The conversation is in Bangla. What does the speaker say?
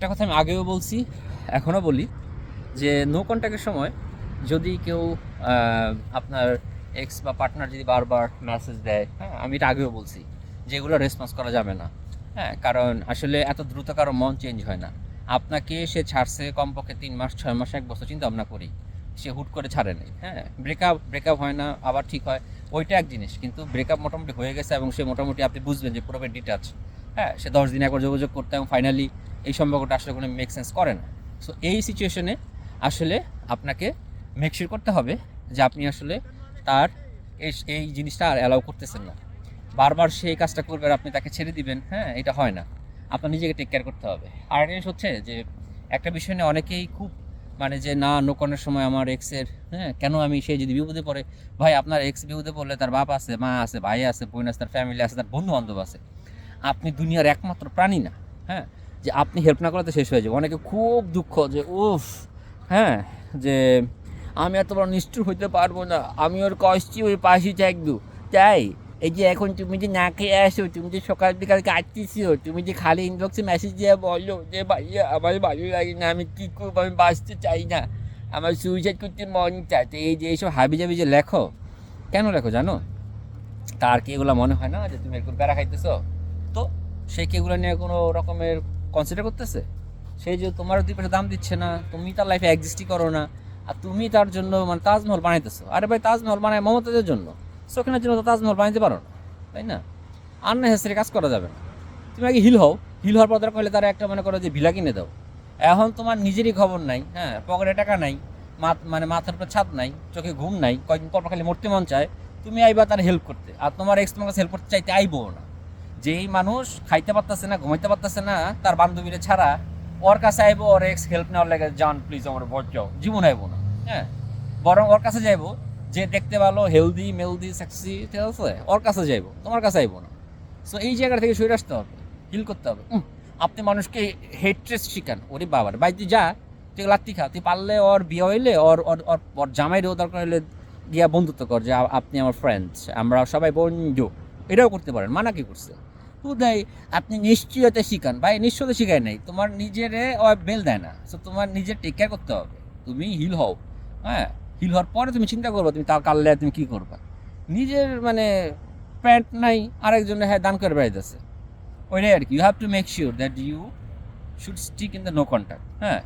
একটা কথা আমি আগেও বলছি, এখনও বলি যে নো কন্ট্যাক্টের সময় যদি কেউ আপনার এক্স বা পার্টনার যদি বারবার মেসেজ দেয়, হ্যাঁ, আমি এটা আগেও বলছি যে এগুলো রেসপন্স করা যাবে না। হ্যাঁ, কারণ আসলে এত দ্রুত কারো মন চেঞ্জ হয় না। আপনাকে সে ছাড়ছে কমপক্ষে 3 মাস, 6 মাস, 1 বছর চিন্তা ভাবনা করি, সে হুট করে ছাড়ে নাই। হ্যাঁ, ব্রেকআপ হয় না, আবার ঠিক হয়, ওইটা এক জিনিস। কিন্তু ব্রেকআপ মোটামুটি হয়ে গেছে এবং সে মোটামুটি আপনি বুঝবেন যে পুরোপুরি ডিটাচ। হ্যাঁ, সে 10 দিন একবার যোগাযোগ করতে এবং ফাইনালি এই সম্পর্কটা আসলে কোনো মেক সেন্স করে না। সো এই সিচুয়েশনে আসলে আপনাকে মেকশিওর করতে হবে যে আপনি আসলে তার এই জিনিসটা আর অ্যালাউ করতেছেন না। বারবার সে এই কাজটা করবে আর আপনি তাকে ছেড়ে দিবেন, হ্যাঁ, এটা হয় না। আপনার নিজেকে টেক কেয়ার করতে হবে। আর একটা জিনিস হচ্ছে যে একটা বিষয় নিয়ে অনেকেই খুব মানে যে না নোকনের সময় আমার এক্সের, হ্যাঁ, কেন আমি সে যদি বিপদে পড়ে, ভাই আপনার এক্স বিপদে পড়লে তার বাপ আছে, মা আছে, ভাই আছে, বোন আছে, তার ফ্যামিলি আছে, তার বন্ধু বান্ধব আছে। আপনি দুনিয়ার একমাত্র প্রাণী না, হ্যাঁ, যে আপনি হেল্প না করলে তো শেষ হয়ে যাবে। অনেকে খুব দুঃখ যে উফ, হ্যাঁ, যে আমি এত বড় নিষ্ঠুর হইতে পারবো না, আমি ওর কষ্টই ওই পাশে থাকবো। তাই এই যে এখন তুমি যে না খেয়ে আসো, তুমি যে সকাল বিকাল কাটতেছো, তুমি যে খালি ইনবক্সে মেসেজ দিয়ে বলো যে ভাইয়া আমার ভালো লাগে না, আমি কী করবো, আমি বাঁচতে চাই না, আমার সুইসাইড করতে মন চায়। তো এই যে এইসব হাবিজাবি যে লেখো, কেন লেখো জানো? তার কি এগুলো মনে হয় না যে তুমি এরকম প্যারা খাইতেছো? তো সে কি এগুলো নিয়ে কোনো রকমের কনসিডার করতেছে? সে যে তোমার 2 পয়সা দাম দিচ্ছে না, তুমি তার লাইফে এক্সিস্টই করো না, আর তুমি তার জন্য মানে তাজমহল বানাইতেছো। আরে ভাই, তাজমহল বানায় মমতাজের জন্য, শৌখিনের জন্য তো তাজমহল বানাইতে পারো না, তাই না? আননেসেসারি কাজ করা যাবে না। তুমি আগে হিল হও, হিল হওয়ার পর দরকার হলে তারা একটা মনে করো যে ভিলা কিনে দাও। এখন তোমার নিজেরই খবর নাই, হ্যাঁ, পকেটে টাকা নাই, মানে মাথার উপর ছাদ নাই, চোখে ঘুম নাই, কয়েকদিন পর খালি মরতে মন চায়, তুমি আইবা তার হেল্প করতে, আর তোমার এক্স তোমার কাছে হেল্প করতে চাইতে আইবো না। যেই মানুষ খাইতে পারতেছে না, ঘুমাইতে পারতেছে না, তার বান্ধবীরা ছাড়া ওর কাছে আইবো ওর এক্স হেল্প নেওয়ার লাগে, জান প্লিজ আমার বচাও, জীবন আইবো না। হ্যাঁ, বরং ওর কাছে যাইবো যে দেখতে ভালো, হেলদি মেলদি সেক্সি, ঠিক আছে, ওর কাছে যাইবো, তোমার কাছে আইবো না। সো এই জায়গা থেকে সরে আসতে হবে, হিল করতে হবে। আপনি মানুষকে হেট্রেস শিখান, ওরে বাবার ভাই তুই যা, তুই লাত্তি খা, তুই পারলে ওর বিয়ে হইলে ওর ওর ওর ওর জামাইরেও দরকার হইলে গিয়া বন্ধুত্ব কর, যে আপনি আমার ফ্রেন্ডস, আমরা সবাই বন্ধু, এটাও করতে পারেন। মানা কি করছে? উদয়, আপনি নিশ্চয়তা শিখান। ভাই নিশ্চয়তা শিখায় নাই, তোমার নিজেরে ও বেল দেয় না। সো তোমার নিজের টেক কেয়ার করতে হবে, তুমি হিল হও। হ্যাঁ, হিল হওয়ার পরে তুমি চিন্তা করবা তুমি তা কাললে তুমি কী করবা। নিজের মানে প্যান্ট নাই, আরেকজনে হ্যাঁ দান করে বেড়াইতেছে, ওইটাই আর কি। You have to make sure that you should stick in the no contact. হ্যাঁ।